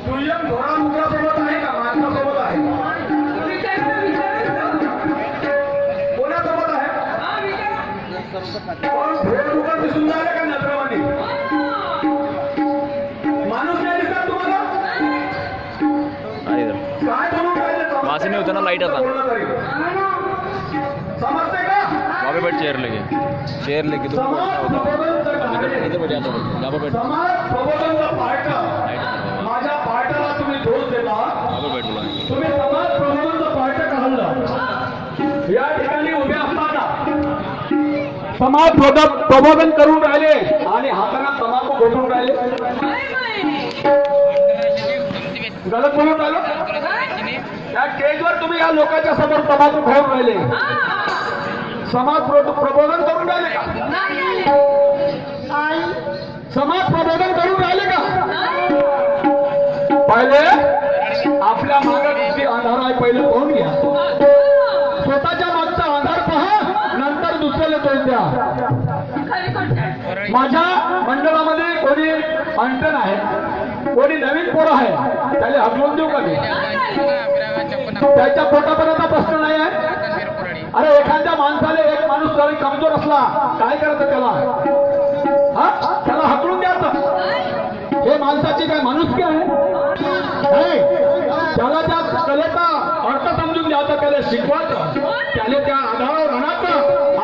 दुय्यम घोडामुखासोबत आहे का माणसासोबत आहे? कोणासोबत आहे? पण घोडमुखा दिसून राहिले का नजरामध्ये? माणूस नाही दिसत तुम्हाला? काय बनवून राहिले? वासी नहीं होता ना लाइट आता समजते का? वहाँ पे बैठ चेयर लेके तुम इधर बैठ जाता यहाँ पर बैठ समाज प्रबोधनचा पार्ट माझ्या पार्टाला तुम्ही दोष देता. यहाँ पर बैठ बोला तुम्ही समाज प्रबोधनचा पार्ट काढला. या ठिकाणी उभे असताना समाज प्रबोधन करून राहिले आणि हाताना तंबाखू घोटून राहिले. गलत बोलून राहिलो. या स्टेजवर तुम्ही या लोकांच्या समोर तंबाखू खाऊन राहिले. समाज प्रबोधन करून राहिले का? समाज प्रबोधन करून राहिले का? पहिले आपल्या मागे किती अंधार आहे पहिले पाहून घ्या. स्वतःच्या मागचा अंधार पहा, नंतर दुसऱ्याला दोष द्या. माझ्या मंडळामध्ये कोणी अंटन आहे, कोणी नवीन पोरं आहे, त्याला हकलून देऊ का मी? त्याच्या पोटापर्यंत प्रश्न नाही आहे. अरे एखाद्या माणसाला एक माणूस जरी कमजोर असला काय करायचं त्याला? हा त्याला हकलून द्यायचं. हे माणसाची काय माणुसकी आहे? त्याला त्या कलेचा अर्थ समजून द्यायचा, त्याला शिकवायचं, त्याला त्या आधारावर राहण्याचं.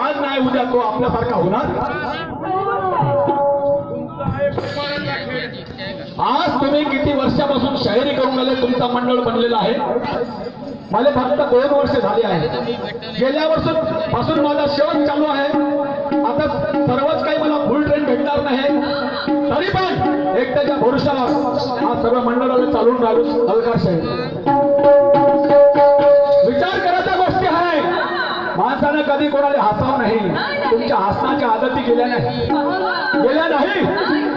आज नाही उद्या तो आपल्यासारखा होणार. आज तुम्ही किती वर्षापासून शायरी करून गेले, तुमचा मंडळ बनलेला आहे. मला फक्त 2 वर्ष झाली आहे. गेल्या वर्षापासून माझा शेवट चालू आहे. आता सर्वच काही मला फुल ट्रेन भेटणार नाही, तरी पण एकट्याच्या भरोशावर हा सर्व मंडळाला चालून राहिलो. हलकार साहेब विचार करायच्या गोष्टी आहे. माणसानं कधी कोणाला हसावं नाही. तुमच्या हसण्याच्या आदती गेल्या नाही,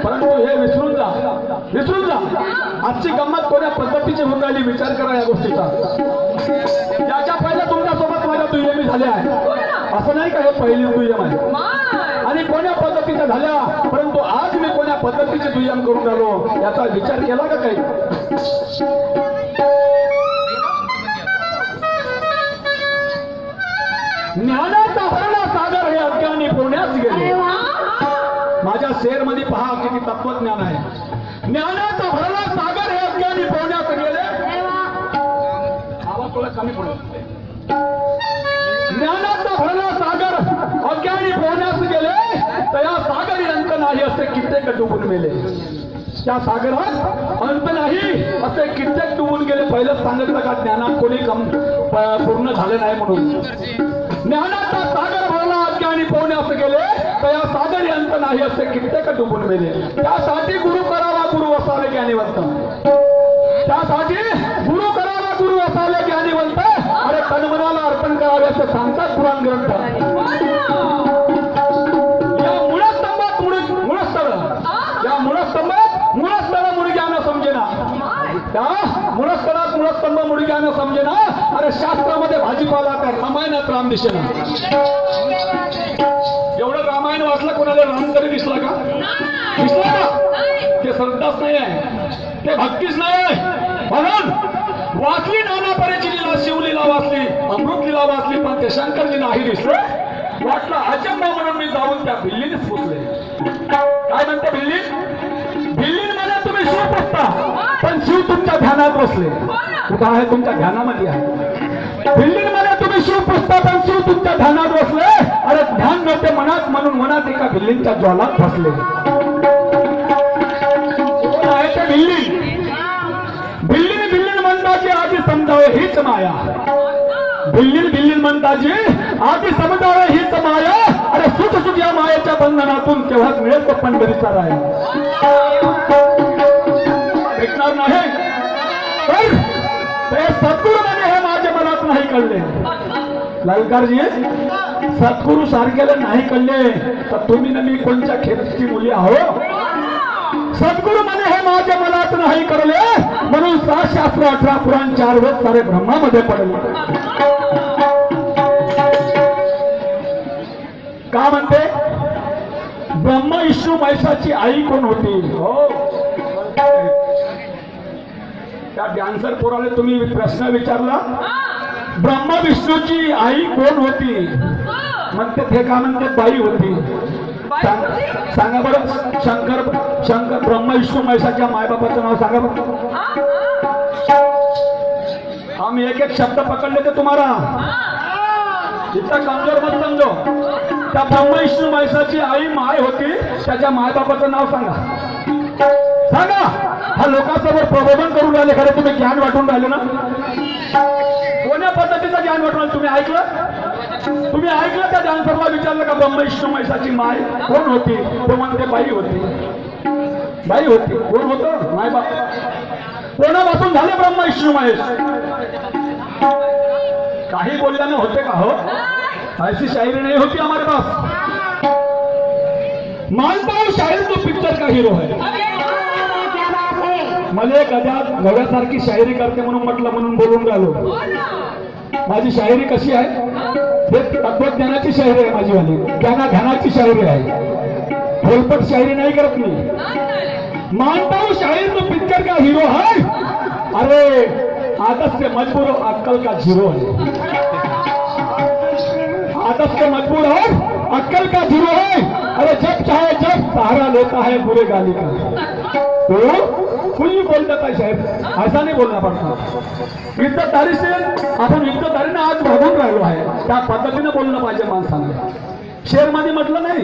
परंतु हे विसरून जा. आजची गंमत कोण्या पद्धतीची होऊन राहिली विचार करा या गोष्टीचा. ज्याच्या पहिल्या तुमच्यासोबत माझ्या दुय्यमी झाल्या आहे, असं नाही का हे पहिली दुय्यम आहे, आणि कोण्या पद्धतीच्या झाल्या, परंतु आज मी कोण्या पद्धतीचे दुय्यम करून राहिलो याचा विचार केला का काही? ज्ञानाचा भरला सागर हे अज्ञानी पोहण्यास गेले. माझ्या शेर मध्ये पहा किती तत्वज्ञान आहे. ज्ञानाचा भरला सागर हे अज्ञानी पोहण्यास गेले. आवाज थोडा कमी पडतो. ज्ञानाचा भरला सागर अज्ञानी पोहण्यास गेले, तर या सागरी अंत नाही असे कित्येक डुबून मेले. त्या सागरात अंत नाही असे कित्येक डुबून गेले. पहिलंच सांगितलं का ज्ञानात कोणी पूर्ण झाले नाही म्हणून. ज्ञानाचा सागर भरला अज्ञानी पोहण्यास गेले, तर या सागरी अंत नाही असे कित्येक डुबून मेले. त्यासाठी गुरु करावा गुरु असावे ज्ञानीवंत. त्यासाठी गुरु करावा गुरु असावे ज्ञानीवंत. अरे तन्मनाला अर्पण करावे असे सांगतात पुराण ग्रंथ. या मूळस्थळ मुळग्यानं समजेना. त्या मूळस्तंभ मुळग्यानं समजेना. अरे शास्त्रामध्ये भाजीपाला काय रामायणात राम दिसेना. एवढं रामायण वाचलं कोणाला राम तरी दिसला का? दिसला का? ते श्रद्धाच नाही आहे, ते भक्तीच नाही आहे. म्हणून वाचली नाना परेची लीला, शिवलीला वाचली, अमृत लीला वाचली, पण ते शंकरजी नाही दिसले. वाटलं अचंबा म्हणून मी जाऊन त्या भिल्लीनेच पोचले. काय म्हणते भिल्ली? भिल्लीमध्ये तुम्ही शिव पुसता, पण शिव तुमच्या ध्यानात बसले. कुठं आहे? तुमच्या ध्यानामध्ये आहे. भिल्लीमध्ये तुम्ही शिव पुसता, पण शिव तुमच्या ध्यानात बसले. अरे ध्यान नव्हते मनात, म्हणून मनात एका भिल्लींच्या ज्वालात बसले. कोण आहे ते भिल्ली? भिल्लीन म्हणताची आधी समजावे हीच माया. भिल्लीन म्हणताची आधी समजावे हीच माया. अरे सुख सुख या मायेच्या बंधनातून तेव्हाच मिळेल तो पंढरीचा राया. भेटणार नाही तर सद्गुरू म्हणे हे माझ्या मनात नाही कळले. लालकारजी सद्गुरू सारख्याला नाही कळले तर तुम्ही न मी कोणत्या खेळची मुली आहो? सद्गुरू म्हणे हे माझ्या मनात नाही कळले, म्हणून 7 शास्त्र 18 पुराण 4 वेद सारे ब्रह्मामध्ये पडले. का म्हणते? ब्रह्म विष्णू महेशाची आई कोण होती? हो त्या डान्सर पोराला तुम्ही प्रश्न विचारला ब्रह्मा विष्णूची आई कोण होती म्हणते ते का म्हणते बाई होती. सांगा बरं शंकर ब्रह्मा विष्णू महेशाच्या मायबापाचं नाव सांगा बरं. आम्ही एक एक शब्द पकडले ते तुम्हाला इतना कमजोर मत समजो. त्या ब्रह्मा विष्णू महेशाची आई माय होती त्याच्या मायबापाचं नाव सांगा. सांगा. हा लोकांसमोर प्रबोधन करून राहिले खरं तुम्ही ज्ञान वाटून राहिले ना. कोण्या पद्धतीचं ज्ञान वाटून राहिले तुम्ही ऐकलं. तुम्ही ऐकलं त्या डान्सरला विचारलं का ब्रह्मा विष्णू महेशाची माय कोण होती तो म्हणते बाई होती. बाई होती. कोण होतं माय बाप. कोणापासून झाले ब्रह्मा विष्णू महेश. काही बोलल्याने होते का हो. ऐसी शायरी नहीं होती हमारे पास. मानता हूं शायर तो पिक्चर का हीरो है. मला गव्यासारखी शायरी करते म्हणून म्हटलं म्हणून बोलून राहिलो. माझी शायरी कशी आहे हे तत्वज्ञानाची शायरी आहे माझीवाली. ध्यानाची शायरी आहे. फोलपट शायरी नाही करत मी. मानता हूं शायर तो पिक्चर का हीरो है. अरे आदत से मजबूर हो अक्कल का जीरो है. आदत से मजबूर हो अक्कल का जीरो है. अरे जब चाहे जब सहारा लेता है बुरे गाली का. तो कुछ भी बोल देता है शायद. ऐसा नहीं बोलना पड़ता. इज्जतदारी से आपण इज्जतदारीने आज वागून राहिलो आहे त्या पद्धतीने बोललं पाहिजे माणसाने. शेर मध्ये म्हटलं नाही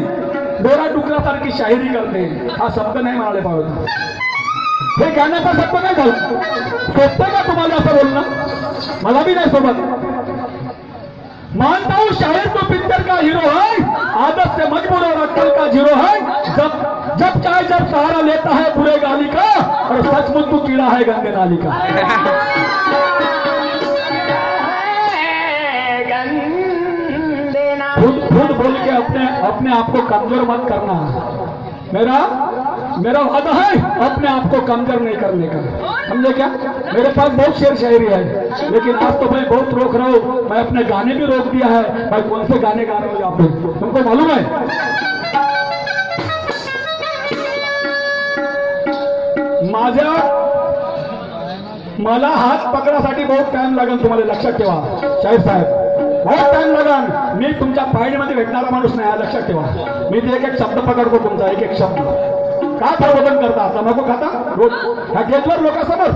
डोरा डुकरासारखी शायरी करते हा शब्द नाही म्हणाले पाहिजे. हे गाण्याचा शब्द नाही झाला. सोपतं का तुम्हाला असं बोलणं. मला भी नाही सोबत. मानता हूं शायर तो पिक्चर का हीरो है. आदत से मजबूर और अक्कल का जीरो है. जब चाहे जब सहारा लेता है बुरे गाली का. और सचमुच तू कीड़ा है गंगे नाली का. खुद बोल के अपने आप को कमजोर मत करना. मेरा वादा है अपने आप को कमजोर नहीं करने का. समझे क्या. मेरे पास बहुत शेर शायरी है लेकिन आज तो मैं बहुत रोक रहा हूँ. मैं अपने गाने भी रोक दिया है. भाई कौन से गाने गा रहे हो आप लोग तुमको मालूम है. मला हात पकडासाठी बहुत टाइम लागेल. तुम्हाला लक्षात ठेवा शाहीर साहेब. बहुत टाइम लागेल. मी तुमच्या पायडीमध्ये भेटणारा माणूस नाही लक्षात ठेवा. मी ते एक एक शब्द पकडतो तुमचा एक एक शब्द. काय प्रबोधन करता तंबाखू खाता रोज ह्या गेटवर लोकांसमोर.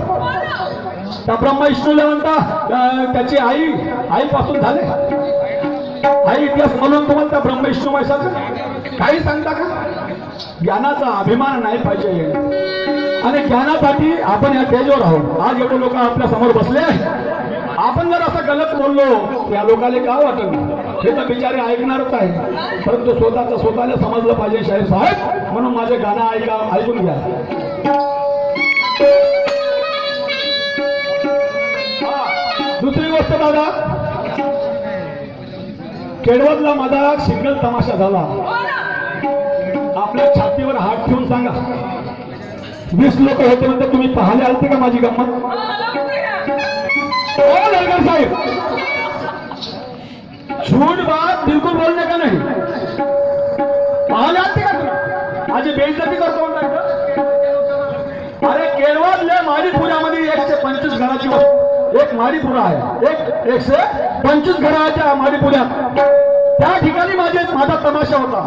त्या ब्रह्मा विष्णूला म्हणता त्याची आई पासून झाले. आई इतिहास म्हणून तुम्हाला त्या ब्रह्मा विष्णू महेशाचं काही सांगता का. ज्ञानाचा अभिमान नाही पाहिजे. आणि ज्ञानासाठी आपण या स्टेजवर आहोत. आज एवढे लोक आपल्या समोर बसले. आपण जर असं गलत बोललो या लोकांना काय वाटत. हे तर बिचारे ऐकणारच आहे परंतु स्वतःला समजलं पाहिजे शाहीर साहेब. म्हणून माझे गाणं ऐकून घ्या. दुसरी गोष्ट दादा केडवदला माझा सिंगल तमाशा झाला. आपल्या छातीवर हात ठेवून सांगा 20 लोक होते म्हणते तुम्ही पाहायला आलते का माझी गंमत. ललगर साहेब झूठ बात बिल्कुल बोलने का नहीं. पाहायला आलते का तुम्ही. माझी बेइज्जती करतो म्हणता. अरे केळवदले माडीपुरामध्ये 125 घराची एक माडीपुरा आहे. 125 घराच्या माडीपुऱ्यात त्या ठिकाणी माझा तमाशा होता.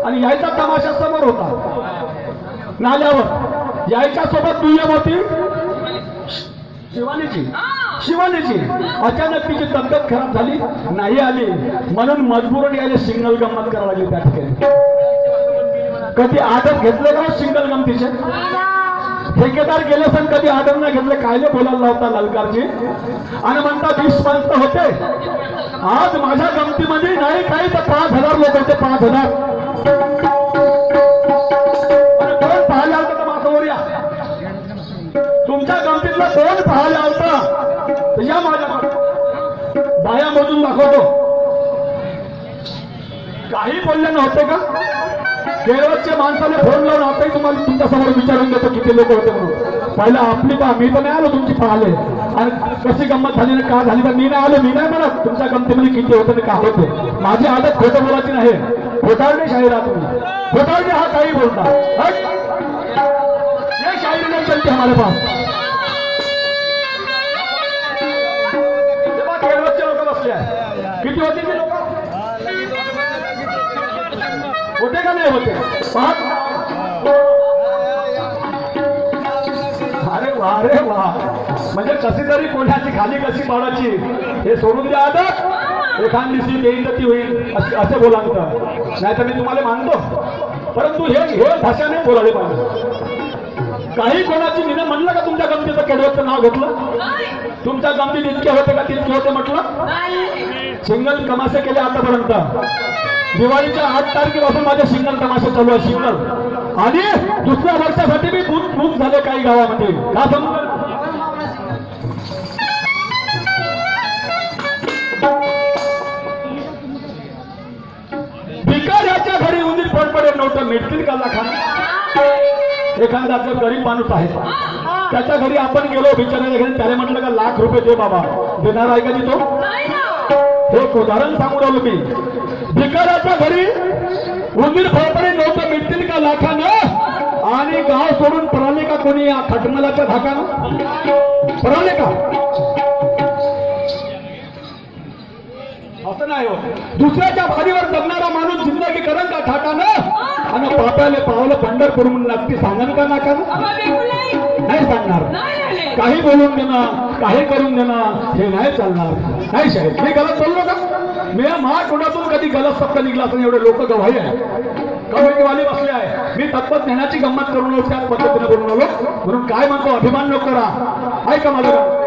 आणि यायचा तमाशा समोर होता नाल्यावर. यायच्या सोबत दुय्यम होती शिवानीची. अचानक तिची तब्येत खराब झाली नाही आली म्हणून मजबूरन यायला सिंगल गंमत करायला लागली त्या ठिकाणी. कधी आदर घेतले का सिंगल गमतीचे. ठेकेदार गेले पण कधी आदर नाही घेतले. कायले बोलायला लावता ललकारजी. आणि म्हणता 20 माणसं होते. आज माझ्या गमतीमध्ये नाही काही तर 5000 लोक होते. 5000. कोण पाहायला आलता तर माझ्यावर या. तुमच्या गमतीतला कोण पाहायला आलता तर या माझ्याकडे. बाया मोजून दाखवतो. काही बोलले नव्हते का. केळवदच्या माणसाने फोन लावून आताही तुम्हाला तुमच्या समोर विचारून देतो किती लोक होते म्हणून. पहिला आपली पहा. मी तर नाही आलो तुमची पाहिले. आणि कशी गंमत झाली ना का झाली तर मी नाही आलो. मी नाही म्हणत तुमच्या गमतीमध्ये किती होते का होते. माझी आदत खोटं बोलायची नाही. खोटारडी शाहीर आहात तुम्ही. खोटारडी हा काही बोलता. ये शायरी नहीं चलती हमारे पास. होते का नाही होते? अरे वा रे वा, म्हणजे कशी तरी कोणाची खाली कशी पाडायची हे सोडून द्या. आता एखाद दिवशी बेइज्जती होईल असे बोलांत, नाही तर मी तुम्हाला मानतो, परंतु हे भाषाने बोलायला पाहिजे. काही कोणाची मी म्हणलं का तुमच्या गमतीचं कडवचं नाव घेतलं? तुमच्या गमतीत इतके होते का तितके होते म्हटलं? सिंगल तमाशे केले आतापर्यंत. दिवाळीच्या 8 तारखेपासून माझे सिंगल तमाशे चालू आहे, सिंगल. आणि दुसऱ्या वर्षासाठी मी बुक झाले काही गावामध्ये. का समज भिकाऱ्याच्या घरी उंदीर पडपडे नव्हतं मिळतील का लाखांना? एखादा जर गरीब माणूस आहे त्याच्या घरी आपण गेलो, बिचाराच्या घरी, त्याला म्हटलं का ₹1,00,000 दे बाबा, देणार आहे का तो? हे एक उदाहरण सांगू राहिलो मी. भिकाऱ्याच्या घरी उंदीर फळपडे नव्हतं मिळतील का लाखानं? आणि गाव सोडून पळाले का कोणी या खटमलाच्या धाकानं? पळाले का? असं नाही हो. दुसऱ्याच्या भारीवर जगणारा माणूस जिंदगी करण का ठाटानं? आणि पाप्याले पावलं पंढरपूर म्हणून नक्की सांगन का नाका? नाही सांगणार. काही बोलून देणं, काही करून देणं हे नाही चालणार. नाही साहेब, मी गलत बोललो का? मी महाकोणातून कधी गलत शब्द निघला असं एवढे लोक गवाही आहे, कवयवाले बसले आहे. मी तत्वज्ञानाची गंमत करून आलो, त्याच पद्धतीने बोलून आलो. म्हणून काय म्हणतो, अभिमान नको करा. ऐका माझं,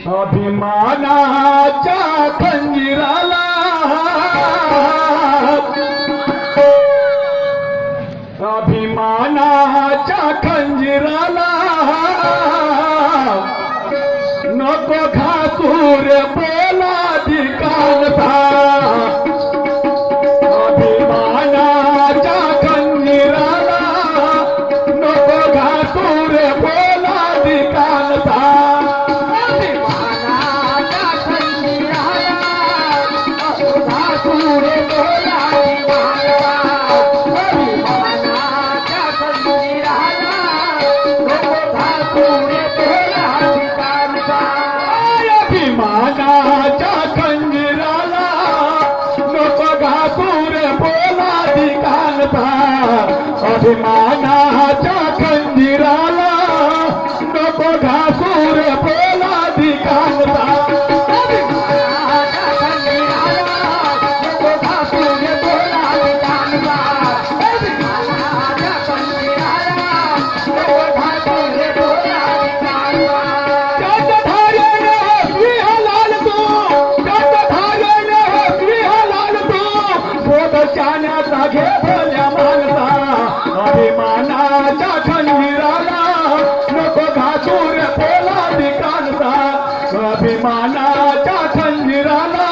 अभिमानाच्या खंजीराला अभिमानाच्या खंजीराला नको घासूर बोला दिकानसा. अभिमानाच्या खंजीराला नको घासूर बोला दिकानसा. अभिमानाच्या खंजीराला नको घासूर बोला दिकानसा. घे भल्या मानसा. अभिमानाच्या खंजीराला नको घासूर बोला दिकानसा. अभिमानाच्या खंजीराला